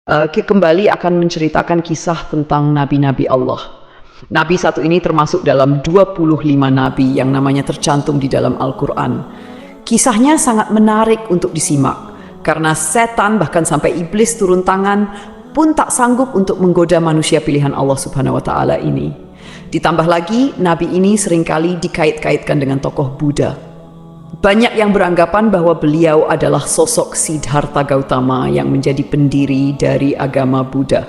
Kembali akan menceritakan kisah tentang nabi-nabi Allah. Nabi satu ini termasuk dalam 25 nabi yang namanya tercantum di dalam Al-Quran. Kisahnya sangat menarik untuk disimak, karena setan bahkan sampai iblis turun tangan pun tak sanggup untuk menggoda manusia pilihan Allah Subhanahu wa Ta'ala ini. Ditambah lagi, nabi ini seringkali dikait-kaitkan dengan tokoh Buddha. Banyak yang beranggapan bahwa beliau adalah sosok Siddhartha Gautama yang menjadi pendiri dari agama Buddha.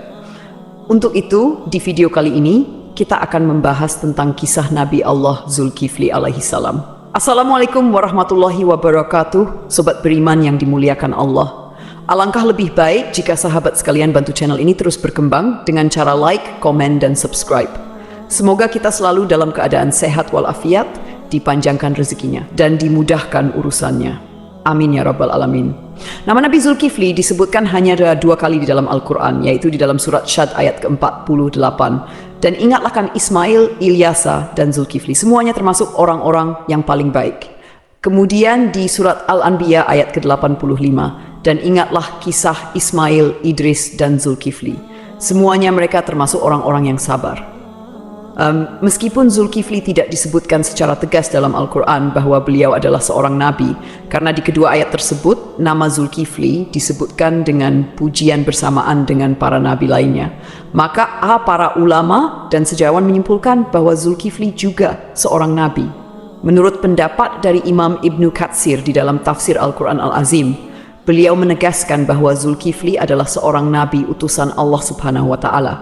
Untuk itu, di video kali ini, kita akan membahas tentang kisah Nabi Allah Zulkifli alaihissalam. Assalamualaikum warahmatullahi wabarakatuh, sobat beriman yang dimuliakan Allah. Alangkah lebih baik jika sahabat sekalian bantu channel ini terus berkembang dengan cara like, komen, dan subscribe. Semoga kita selalu dalam keadaan sehat walafiat, dipanjangkan rezekinya, dan dimudahkan urusannya. Amin ya rabbal alamin. Nama Nabi Zulkifli disebutkan hanya 2 kali di dalam Al-Quran, yaitu di dalam surat Syad ayat ke-48. Dan ingatlah kan Ismail, Ilyasa, dan Zulkifli. Semuanya termasuk orang-orang yang paling baik. Kemudian di surat Al-Anbiya ayat ke-85. Dan ingatlah kisah Ismail, Idris, dan Zulkifli. Semuanya mereka termasuk orang-orang yang sabar. Meskipun Zulkifli tidak disebutkan secara tegas dalam Al-Quran bahwa beliau adalah seorang nabi, karena di kedua ayat tersebut nama Zulkifli disebutkan dengan pujian bersamaan dengan para nabi lainnya, maka para ulama dan sejarawan menyimpulkan bahwa Zulkifli juga seorang nabi. Menurut pendapat dari Imam Ibnu Katsir di dalam tafsir Al-Quran Al-Azim, beliau menegaskan bahwa Zulkifli adalah seorang nabi utusan Allah Subhanahu wa Ta'ala.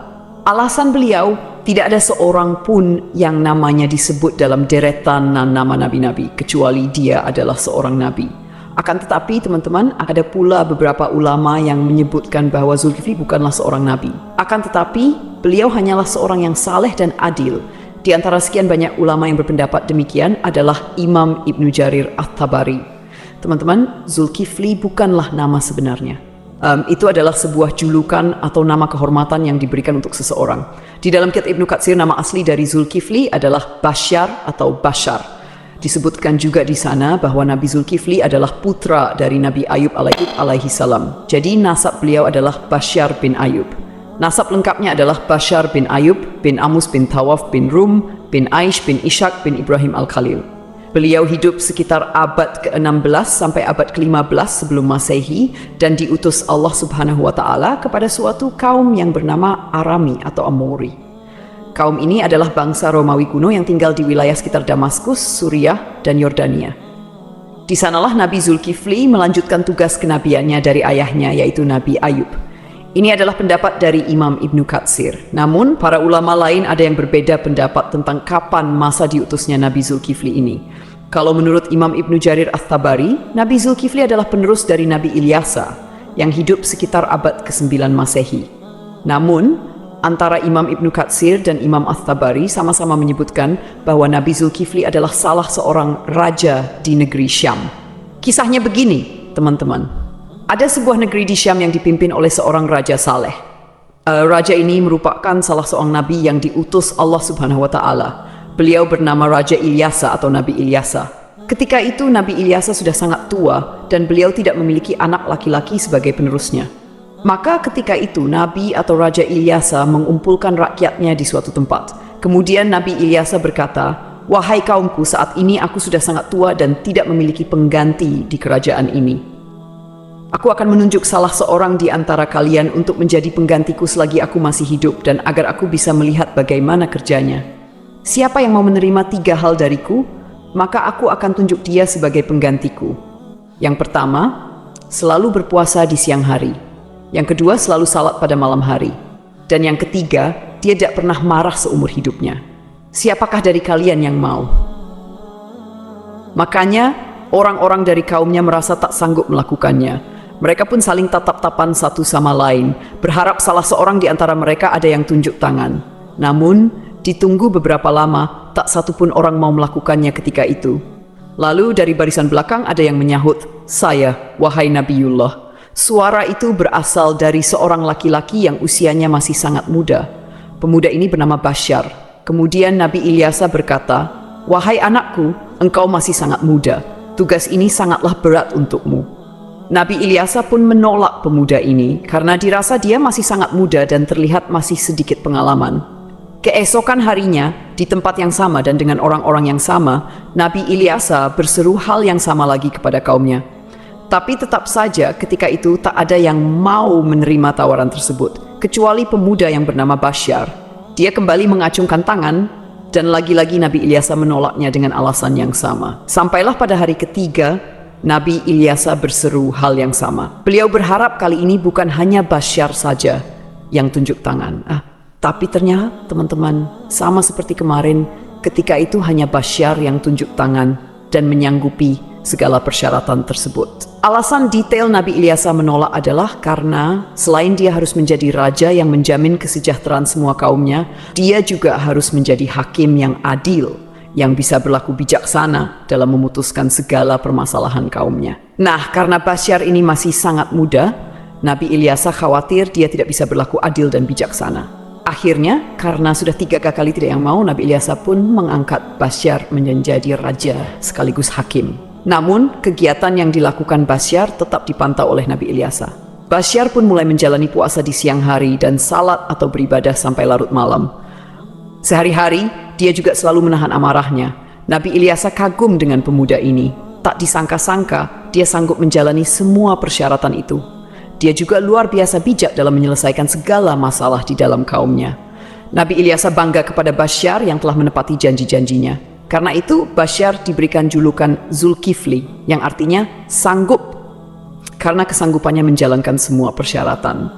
Alasan beliau, tidak ada seorang pun yang namanya disebut dalam deretan nama nabi-nabi, kecuali dia adalah seorang nabi. Akan tetapi teman-teman, ada pula beberapa ulama yang menyebutkan bahwa Zulkifli bukanlah seorang nabi. Akan tetapi, beliau hanyalah seorang yang saleh dan adil. Di antara sekian banyak ulama yang berpendapat demikian adalah Imam Ibnu Jarir At-Tabari. Teman-teman, Zulkifli bukanlah nama sebenarnya. Itu adalah sebuah julukan atau nama kehormatan yang diberikan untuk seseorang. Di dalam kitab Ibnu Katsir, nama asli dari Zulkifli adalah Basyar atau Bashar. Disebutkan juga di sana bahwa Nabi Zulkifli adalah putra dari Nabi Ayub alaihissalam. Jadi nasab beliau adalah Basyar bin Ayub. Nasab lengkapnya adalah Basyar bin Ayub bin Amus bin Tawaf bin Rum bin Aish bin Ishaq bin Ibrahim al-Khalil. Beliau hidup sekitar abad ke-16 sampai abad ke-15 sebelum Masehi dan diutus Allah Subhanahu wa Ta'ala kepada suatu kaum yang bernama Arami atau Amori. Kaum ini adalah bangsa Romawi kuno yang tinggal di wilayah sekitar Damaskus, Suriah, dan Yordania. Di sanalah Nabi Zulkifli melanjutkan tugas kenabiannya dari ayahnya, yaitu Nabi Ayub. Ini adalah pendapat dari Imam Ibnu Katsir. Namun, para ulama lain ada yang berbeda pendapat tentang kapan masa diutusnya Nabi Zulkifli ini. Kalau menurut Imam Ibnu Jarir At-Tabari, Nabi Zulkifli adalah penerus dari Nabi Ilyasa yang hidup sekitar abad ke-9 Masehi. Namun, antara Imam Ibnu Katsir dan Imam At-Tabari sama-sama menyebutkan bahwa Nabi Zulkifli adalah salah seorang raja di negeri Syam. Kisahnya begini, teman-teman. Ada sebuah negeri di Syam yang dipimpin oleh seorang raja saleh. Raja ini merupakan salah seorang nabi yang diutus Allah Subhanahu wa Ta'ala. Beliau bernama Raja Ilyasa atau Nabi Ilyasa. Ketika itu Nabi Ilyasa sudah sangat tua dan beliau tidak memiliki anak laki-laki sebagai penerusnya. Maka ketika itu Nabi atau Raja Ilyasa mengumpulkan rakyatnya di suatu tempat. Kemudian Nabi Ilyasa berkata, "Wahai kaumku, saat ini aku sudah sangat tua dan tidak memiliki pengganti di kerajaan ini. Aku akan menunjuk salah seorang di antara kalian untuk menjadi penggantiku selagi aku masih hidup dan agar aku bisa melihat bagaimana kerjanya. Siapa yang mau menerima 3 hal dariku, maka aku akan tunjuk dia sebagai penggantiku. Yang pertama, selalu berpuasa di siang hari. Yang kedua, selalu salat pada malam hari. Dan yang ketiga, dia tidak pernah marah seumur hidupnya. Siapakah dari kalian yang mau?" Makanya, orang-orang dari kaumnya merasa tak sanggup melakukannya. Mereka pun saling tatap-tapan satu sama lain, berharap salah seorang di antara mereka ada yang tunjuk tangan. Namun, ditunggu beberapa lama, tak satu pun orang mau melakukannya ketika itu. Lalu dari barisan belakang ada yang menyahut, "Saya, wahai Nabiullah." Suara itu berasal dari seorang laki-laki yang usianya masih sangat muda. Pemuda ini bernama Basyar. Kemudian Nabi Ilyasa berkata, "Wahai anakku, engkau masih sangat muda. Tugas ini sangatlah berat untukmu." Nabi Ilyasa pun menolak pemuda ini karena dirasa dia masih sangat muda dan terlihat masih sedikit pengalaman. Keesokan harinya, di tempat yang sama dan dengan orang-orang yang sama, Nabi Ilyasa berseru hal yang sama lagi kepada kaumnya. Tapi tetap saja ketika itu tak ada yang mau menerima tawaran tersebut, kecuali pemuda yang bernama Basyar. Dia kembali mengacungkan tangan, dan lagi-lagi Nabi Ilyasa menolaknya dengan alasan yang sama. Sampailah pada hari ketiga, Nabi Ilyasa berseru hal yang sama. Beliau berharap kali ini bukan hanya Basyar saja yang tunjuk tangan. Tapi ternyata teman-teman, sama seperti kemarin, ketika itu hanya Basyar yang tunjuk tangan dan menyanggupi segala persyaratan tersebut. Alasan detail Nabi Ilyasa menolak adalah karena selain dia harus menjadi raja yang menjamin kesejahteraan semua kaumnya, dia juga harus menjadi hakim yang adil, yang bisa berlaku bijaksana dalam memutuskan segala permasalahan kaumnya. Nah, karena Basyar ini masih sangat muda, Nabi Ilyasa khawatir dia tidak bisa berlaku adil dan bijaksana. Akhirnya, karena sudah 3 kali tidak yang mau, Nabi Ilyasa pun mengangkat Basyar menjadi raja sekaligus hakim. Namun, kegiatan yang dilakukan Basyar tetap dipantau oleh Nabi Ilyasa. Basyar pun mulai menjalani puasa di siang hari dan salat atau beribadah sampai larut malam. Sehari-hari, dia juga selalu menahan amarahnya. Nabi Ilyasa kagum dengan pemuda ini. Tak disangka-sangka, dia sanggup menjalani semua persyaratan itu. Dia juga luar biasa bijak dalam menyelesaikan segala masalah di dalam kaumnya. Nabi Ilyasa bangga kepada Basyar yang telah menepati janji-janjinya. Karena itu, Basyar diberikan julukan Zulkifli, yang artinya sanggup, karena kesanggupannya menjalankan semua persyaratan.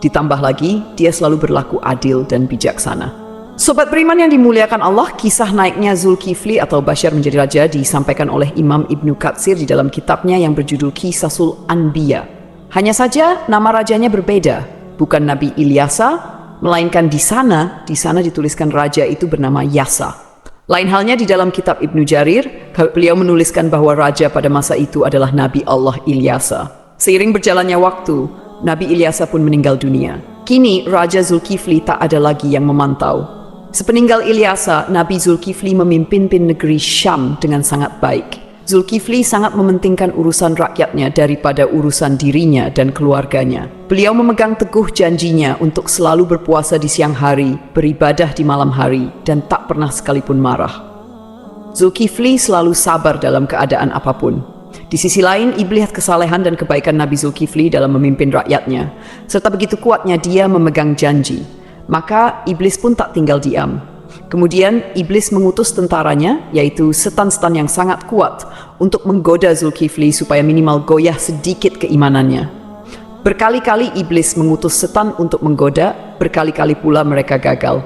Ditambah lagi, dia selalu berlaku adil dan bijaksana. Sobat beriman yang dimuliakan Allah, kisah naiknya Zulkifli atau Basyar menjadi raja disampaikan oleh Imam Ibnu Katsir di dalam kitabnya yang berjudul Qisasul Anbiya. Hanya saja nama rajanya berbeda, bukan Nabi Ilyasa, melainkan di sana dituliskan raja itu bernama Yasa. Lain halnya di dalam kitab Ibnu Jarir, beliau menuliskan bahwa raja pada masa itu adalah Nabi Allah Ilyasa. Seiring berjalannya waktu, Nabi Ilyasa pun meninggal dunia. Kini Raja Zulkifli tak ada lagi yang memantau. Sepeninggal Ilyasa, Nabi Zulkifli memimpin negeri Syam dengan sangat baik. Zulkifli sangat mementingkan urusan rakyatnya daripada urusan dirinya dan keluarganya. Beliau memegang teguh janjinya untuk selalu berpuasa di siang hari, beribadah di malam hari, dan tak pernah sekalipun marah. Zulkifli selalu sabar dalam keadaan apapun. Di sisi lain, iblis kesalehan dan kebaikan Nabi Zulkifli dalam memimpin rakyatnya, serta begitu kuatnya dia memegang janji. Maka iblis pun tak tinggal diam. Kemudian iblis mengutus tentaranya, yaitu setan-setan yang sangat kuat, untuk menggoda Zulkifli supaya minimal goyah sedikit keimanannya. Berkali-kali iblis mengutus setan untuk menggoda, berkali-kali pula mereka gagal.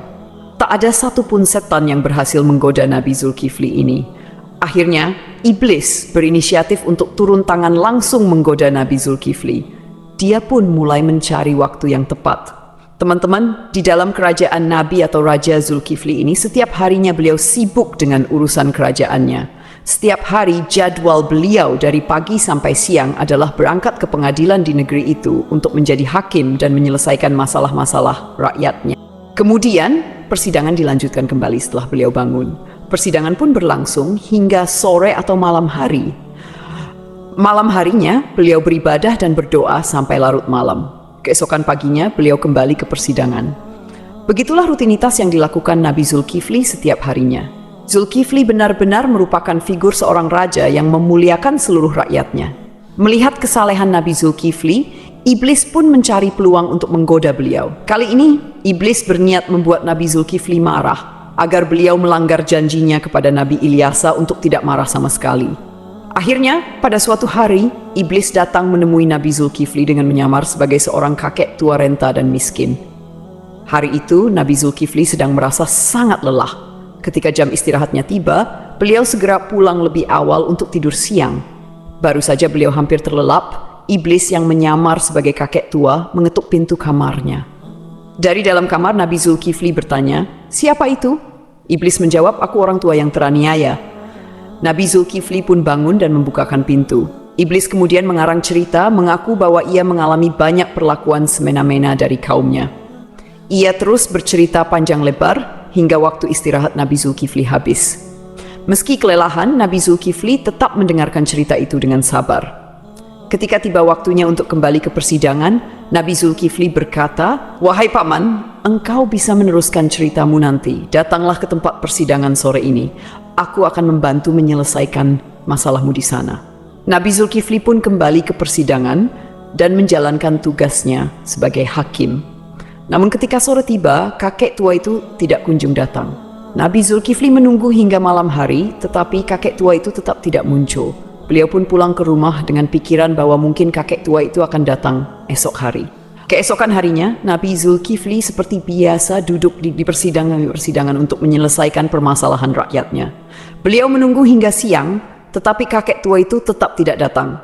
Tak ada satupun setan yang berhasil menggoda Nabi Zulkifli ini. Akhirnya, iblis berinisiatif untuk turun tangan langsung menggoda Nabi Zulkifli. Dia pun mulai mencari waktu yang tepat. Teman-teman, di dalam kerajaan Nabi atau Raja Zulkifli ini, setiap harinya beliau sibuk dengan urusan kerajaannya. Setiap hari jadwal beliau dari pagi sampai siang adalah berangkat ke pengadilan di negeri itu untuk menjadi hakim dan menyelesaikan masalah-masalah rakyatnya. Kemudian, persidangan dilanjutkan kembali setelah beliau bangun. Persidangan pun berlangsung hingga sore atau malam hari. Malam harinya, beliau beribadah dan berdoa sampai larut malam. Keesokan paginya, beliau kembali ke persidangan. Begitulah rutinitas yang dilakukan Nabi Zulkifli setiap harinya. Zulkifli benar-benar merupakan figur seorang raja yang memuliakan seluruh rakyatnya. Melihat kesalehan Nabi Zulkifli, iblis pun mencari peluang untuk menggoda beliau. Kali ini, iblis berniat membuat Nabi Zulkifli marah, agar beliau melanggar janjinya kepada Nabi Ilyasa untuk tidak marah sama sekali. Akhirnya, pada suatu hari, iblis datang menemui Nabi Zulkifli dengan menyamar sebagai seorang kakek tua renta dan miskin. Hari itu, Nabi Zulkifli sedang merasa sangat lelah. Ketika jam istirahatnya tiba, beliau segera pulang lebih awal untuk tidur siang. Baru saja beliau hampir terlelap, iblis yang menyamar sebagai kakek tua mengetuk pintu kamarnya. Dari dalam kamar, Nabi Zulkifli bertanya, "Siapa itu?" Iblis menjawab, "Aku orang tua yang teraniaya." Nabi Zulkifli pun bangun dan membukakan pintu. Iblis kemudian mengarang cerita mengaku bahwa ia mengalami banyak perlakuan semena-mena dari kaumnya. Ia terus bercerita panjang lebar hingga waktu istirahat Nabi Zulkifli habis. Meski kelelahan, Nabi Zulkifli tetap mendengarkan cerita itu dengan sabar. Ketika tiba waktunya untuk kembali ke persidangan, Nabi Zulkifli berkata, "Wahai paman, engkau bisa meneruskan ceritamu nanti. Datanglah ke tempat persidangan sore ini. Aku akan membantu menyelesaikan masalahmu di sana." Nabi Zulkifli pun kembali ke persidangan dan menjalankan tugasnya sebagai hakim. Namun ketika sore tiba, kakek tua itu tidak kunjung datang. Nabi Zulkifli menunggu hingga malam hari, tetapi kakek tua itu tetap tidak muncul. Beliau pun pulang ke rumah dengan pikiran bahwa mungkin kakek tua itu akan datang esok hari. Keesokan harinya, Nabi Zulkifli seperti biasa duduk di persidangan untuk menyelesaikan permasalahan rakyatnya. Beliau menunggu hingga siang, tetapi kakek tua itu tetap tidak datang.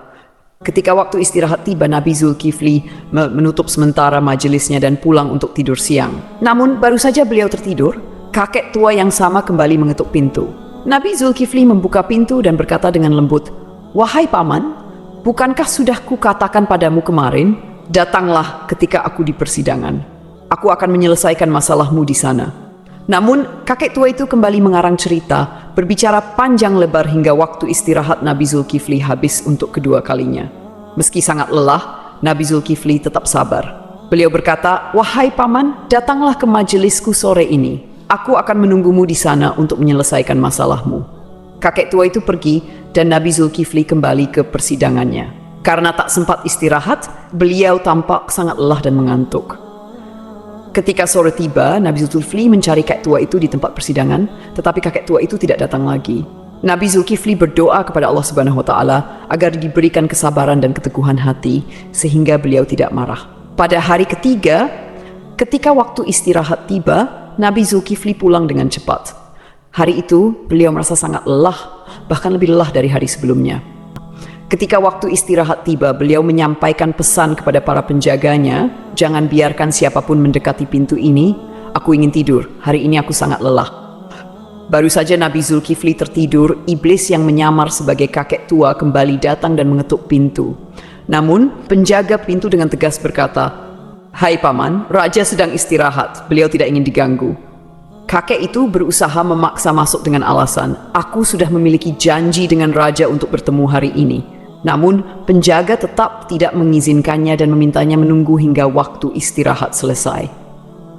Ketika waktu istirahat tiba, Nabi Zulkifli menutup sementara majelisnya dan pulang untuk tidur siang. Namun baru saja beliau tertidur, kakek tua yang sama kembali mengetuk pintu. Nabi Zulkifli membuka pintu dan berkata dengan lembut, "Wahai paman, bukankah sudah kukatakan padamu kemarin, datanglah ketika aku di persidangan. Aku akan menyelesaikan masalahmu di sana." Namun kakek tua itu kembali mengarang cerita, berbicara panjang lebar hingga waktu istirahat Nabi Zulkifli habis untuk kedua kalinya. Meski sangat lelah, Nabi Zulkifli tetap sabar. Beliau berkata, "Wahai paman, datanglah ke majelisku sore ini. Aku akan menunggumu di sana untuk menyelesaikan masalahmu." Kakek tua itu pergi dan Nabi Zulkifli kembali ke persidangannya. Karena tak sempat istirahat, beliau tampak sangat lelah dan mengantuk. Ketika sore tiba, Nabi Zulkifli mencari kakek tua itu di tempat persidangan, tetapi kakek tua itu tidak datang lagi. Nabi Zulkifli berdoa kepada Allah Subhanahu wa Ta'ala agar diberikan kesabaran dan keteguhan hati sehingga beliau tidak marah. Pada hari ketiga, ketika waktu istirahat tiba, Nabi Zulkifli pulang dengan cepat. Hari itu, beliau merasa sangat lelah, bahkan lebih lelah dari hari sebelumnya. Ketika waktu istirahat tiba, beliau menyampaikan pesan kepada para penjaganya, "Jangan biarkan siapapun mendekati pintu ini. Aku ingin tidur. Hari ini aku sangat lelah." Baru saja Nabi Zulkifli tertidur, iblis yang menyamar sebagai kakek tua kembali datang dan mengetuk pintu. Namun, penjaga pintu dengan tegas berkata, "Hai paman, raja sedang istirahat. Beliau tidak ingin diganggu." Kakek itu berusaha memaksa masuk dengan alasan, "Aku sudah memiliki janji dengan raja untuk bertemu hari ini." Namun, penjaga tetap tidak mengizinkannya dan memintanya menunggu hingga waktu istirahat selesai.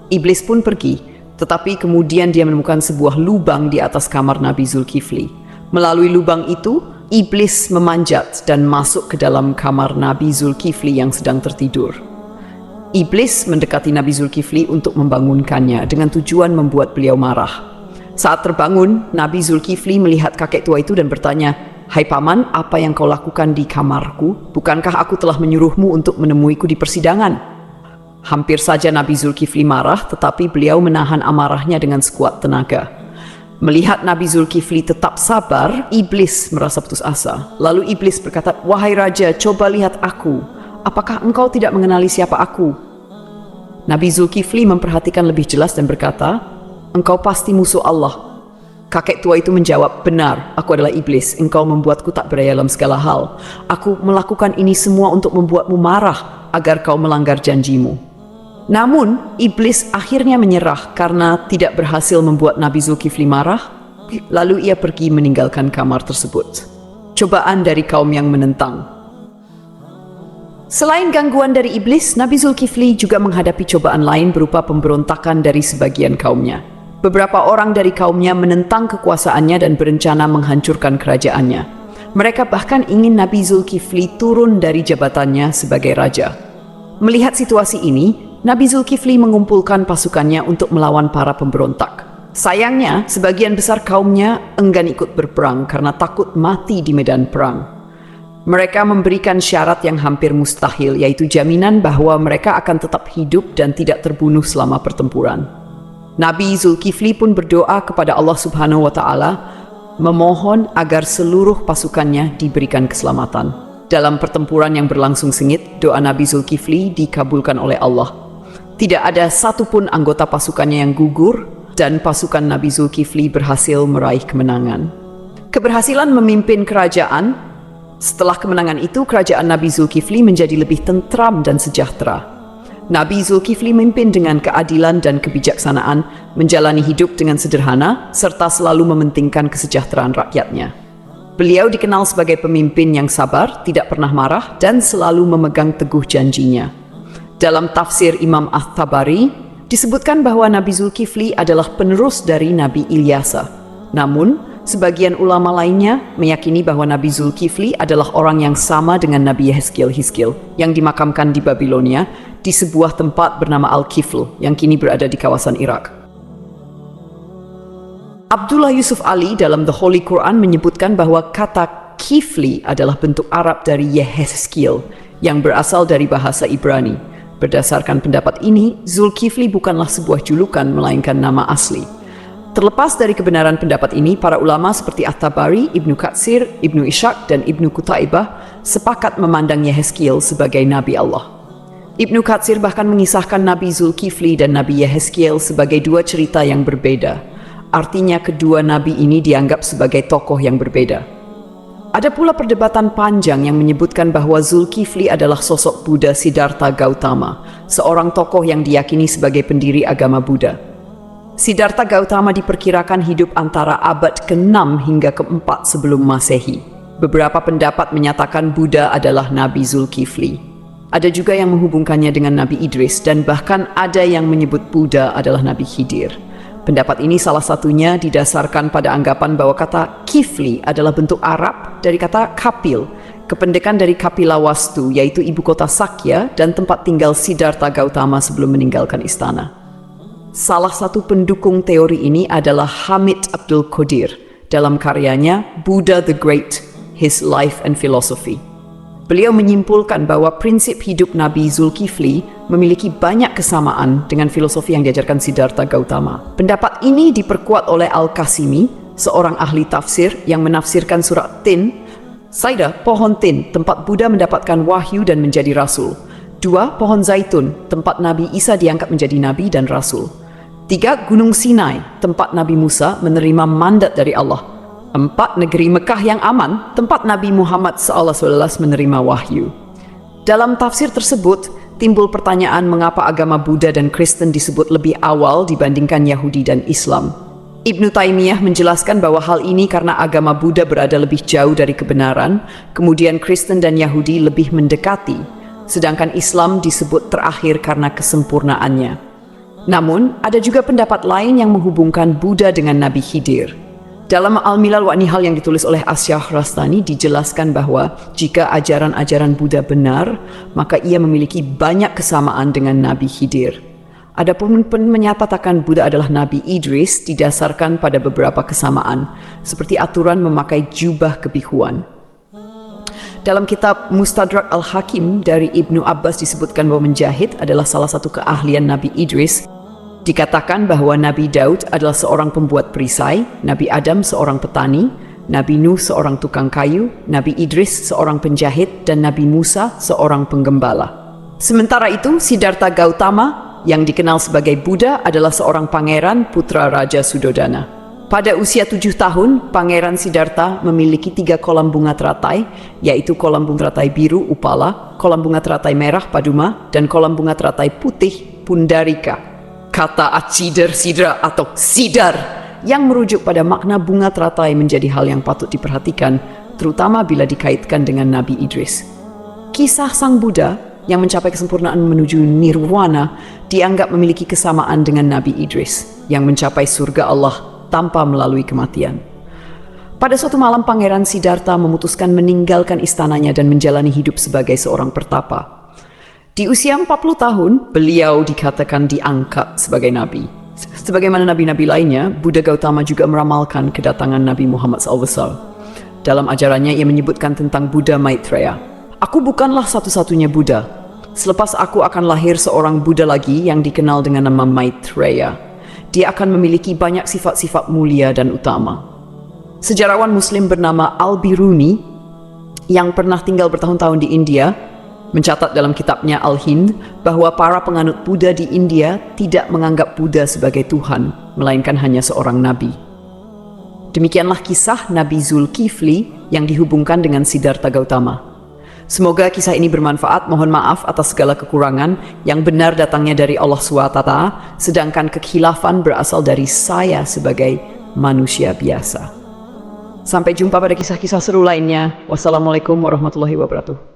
Iblis pun pergi, tetapi kemudian dia menemukan sebuah lubang di atas kamar Nabi Zulkifli. Melalui lubang itu, iblis memanjat dan masuk ke dalam kamar Nabi Zulkifli yang sedang tertidur. Iblis mendekati Nabi Zulkifli untuk membangunkannya dengan tujuan membuat beliau marah. Saat terbangun, Nabi Zulkifli melihat kakek tua itu dan bertanya, "Hai paman, apa yang kau lakukan di kamarku? Bukankah aku telah menyuruhmu untuk menemuiku di persidangan?" Hampir saja Nabi Zulkifli marah, tetapi beliau menahan amarahnya dengan sekuat tenaga. Melihat Nabi Zulkifli tetap sabar, iblis merasa putus asa. Lalu iblis berkata, "Wahai raja, coba lihat aku. Apakah engkau tidak mengenali siapa aku?" Nabi Zulkifli memperhatikan lebih jelas dan berkata, "Engkau pasti musuh Allah." Kakek tua itu menjawab, "Benar, aku adalah iblis. Engkau membuatku tak berdaya dalam segala hal. Aku melakukan ini semua untuk membuatmu marah agar kau melanggar janjimu." Namun, iblis akhirnya menyerah karena tidak berhasil membuat Nabi Zulkifli marah. Lalu ia pergi meninggalkan kamar tersebut. Cobaan dari kaum yang menentang. Selain gangguan dari iblis, Nabi Zulkifli juga menghadapi cobaan lain berupa pemberontakan dari sebagian kaumnya. Beberapa orang dari kaumnya menentang kekuasaannya dan berencana menghancurkan kerajaannya. Mereka bahkan ingin Nabi Zulkifli turun dari jabatannya sebagai raja. Melihat situasi ini, Nabi Zulkifli mengumpulkan pasukannya untuk melawan para pemberontak. Sayangnya, sebagian besar kaumnya enggan ikut berperang karena takut mati di medan perang. Mereka memberikan syarat yang hampir mustahil, yaitu jaminan bahwa mereka akan tetap hidup dan tidak terbunuh selama pertempuran. Nabi Zulkifli pun berdoa kepada Allah Subhanahu wa Ta'ala, memohon agar seluruh pasukannya diberikan keselamatan. Dalam pertempuran yang berlangsung sengit, doa Nabi Zulkifli dikabulkan oleh Allah. Tidak ada satupun anggota pasukannya yang gugur, dan pasukan Nabi Zulkifli berhasil meraih kemenangan. Keberhasilan memimpin kerajaan. Setelah kemenangan itu, kerajaan Nabi Zulkifli menjadi lebih tentram dan sejahtera. Nabi Zulkifli memimpin dengan keadilan dan kebijaksanaan, menjalani hidup dengan sederhana, serta selalu mementingkan kesejahteraan rakyatnya. Beliau dikenal sebagai pemimpin yang sabar, tidak pernah marah, dan selalu memegang teguh janjinya. Dalam tafsir Imam At-Tabari, disebutkan bahwa Nabi Zulkifli adalah penerus dari Nabi Ilyasa. Namun, sebagian ulama lainnya meyakini bahwa Nabi Zulkifli adalah orang yang sama dengan Nabi Yehezkiel yang dimakamkan di Babilonia di sebuah tempat bernama Al-Kifl yang kini berada di kawasan Irak. Abdullah Yusuf Ali dalam The Holy Quran menyebutkan bahwa kata Kifli adalah bentuk Arab dari Yehezkiel yang berasal dari bahasa Ibrani. Berdasarkan pendapat ini, Zulkifli bukanlah sebuah julukan melainkan nama asli. Terlepas dari kebenaran pendapat ini, para ulama seperti At-Tabari, Ibnu Katsir, Ibnu Ishaq, dan Ibnu Qutaibah sepakat memandang Yehezkiel sebagai Nabi Allah. Ibnu Katsir bahkan mengisahkan Nabi Zulkifli dan Nabi Yehezkiel sebagai dua cerita yang berbeda. Artinya kedua nabi ini dianggap sebagai tokoh yang berbeda. Ada pula perdebatan panjang yang menyebutkan bahwa Zulkifli adalah sosok Buddha Siddhartha Gautama, seorang tokoh yang diyakini sebagai pendiri agama Buddha. Siddhartha Gautama diperkirakan hidup antara abad ke-6 hingga ke-4 sebelum Masehi. Beberapa pendapat menyatakan Buddha adalah Nabi Zulkifli. Ada juga yang menghubungkannya dengan Nabi Idris, dan bahkan ada yang menyebut Buddha adalah Nabi Khidir. Pendapat ini salah satunya didasarkan pada anggapan bahwa kata Kifli adalah bentuk Arab dari kata Kapil, kependekan dari Kapilawastu, yaitu ibu kota Sakya dan tempat tinggal Siddhartha Gautama sebelum meninggalkan istana. Salah satu pendukung teori ini adalah Hamid Abdul Qadir dalam karyanya Buddha the Great, His Life and Philosophy. Beliau menyimpulkan bahwa prinsip hidup Nabi Zulkifli memiliki banyak kesamaan dengan filosofi yang diajarkan Siddhartha Gautama. Pendapat ini diperkuat oleh Al-Qasimi, seorang ahli tafsir yang menafsirkan surat Tin. Saida, pohon Tin, tempat Buddha mendapatkan wahyu dan menjadi rasul. 2. Pohon Zaitun, tempat Nabi Isa diangkat menjadi nabi dan rasul. 3. Gunung Sinai, tempat Nabi Musa menerima mandat dari Allah. 4. Negeri Mekah yang aman, tempat Nabi Muhammad SAW menerima wahyu. Dalam tafsir tersebut, timbul pertanyaan mengapa agama Buddha dan Kristen disebut lebih awal dibandingkan Yahudi dan Islam. Ibnu Taimiyah menjelaskan bahwa hal ini karena agama Buddha berada lebih jauh dari kebenaran, kemudian Kristen dan Yahudi lebih mendekati, sedangkan Islam disebut terakhir karena kesempurnaannya. Namun, ada juga pendapat lain yang menghubungkan Buddha dengan Nabi Khidir. Dalam Al-Milal wa Nihal yang ditulis oleh As-Syahrastani dijelaskan bahwa jika ajaran-ajaran Buddha benar, maka ia memiliki banyak kesamaan dengan Nabi Khidir. Adapun menyatakan Buddha adalah Nabi Idris didasarkan pada beberapa kesamaan, seperti aturan memakai jubah kebihuan. Dalam kitab Mustadrak Al-Hakim dari Ibnu Abbas disebutkan bahwa menjahit adalah salah satu keahlian Nabi Idris. Dikatakan bahwa Nabi Daud adalah seorang pembuat perisai, Nabi Adam seorang petani, Nabi Nuh seorang tukang kayu, Nabi Idris seorang penjahit, dan Nabi Musa seorang penggembala. Sementara itu, Siddhartha Gautama yang dikenal sebagai Buddha adalah seorang pangeran putra Raja Sudodana. Pada usia 7 tahun, Pangeran Siddhartha memiliki 3 kolam bunga teratai, yaitu kolam bunga teratai biru Upala, kolam bunga teratai merah Paduma, dan kolam bunga teratai putih Pundarika. Kata Acidar Sidra atau Sidar yang merujuk pada makna bunga teratai menjadi hal yang patut diperhatikan, terutama bila dikaitkan dengan Nabi Idris. Kisah Sang Buddha yang mencapai kesempurnaan menuju nirwana dianggap memiliki kesamaan dengan Nabi Idris yang mencapai surga Allah tanpa melalui kematian. Pada suatu malam, Pangeran Siddhartha memutuskan meninggalkan istananya dan menjalani hidup sebagai seorang pertapa. Di usia 40 tahun, beliau dikatakan diangkat sebagai nabi. Sebagaimana nabi-nabi lainnya, Buddha Gautama juga meramalkan kedatangan Nabi Muhammad SAW. Dalam ajarannya, ia menyebutkan tentang Buddha Maitreya. Aku bukanlah satu-satunya Buddha. Selepas aku akan lahir seorang Buddha lagi yang dikenal dengan nama Maitreya. Dia akan memiliki banyak sifat-sifat mulia dan utama. Sejarawan Muslim bernama Al-Biruni yang pernah tinggal bertahun-tahun di India mencatat dalam kitabnya Al-Hind bahwa para penganut Buddha di India tidak menganggap Buddha sebagai Tuhan, melainkan hanya seorang nabi. Demikianlah kisah Nabi Zulkifli yang dihubungkan dengan Siddhartha Gautama. Semoga kisah ini bermanfaat. Mohon maaf atas segala kekurangan. Yang benar datangnya dari Allah SWT, sedangkan kekhilafan berasal dari saya sebagai manusia biasa. Sampai jumpa pada kisah-kisah seru lainnya. Wassalamualaikum warahmatullahi wabarakatuh.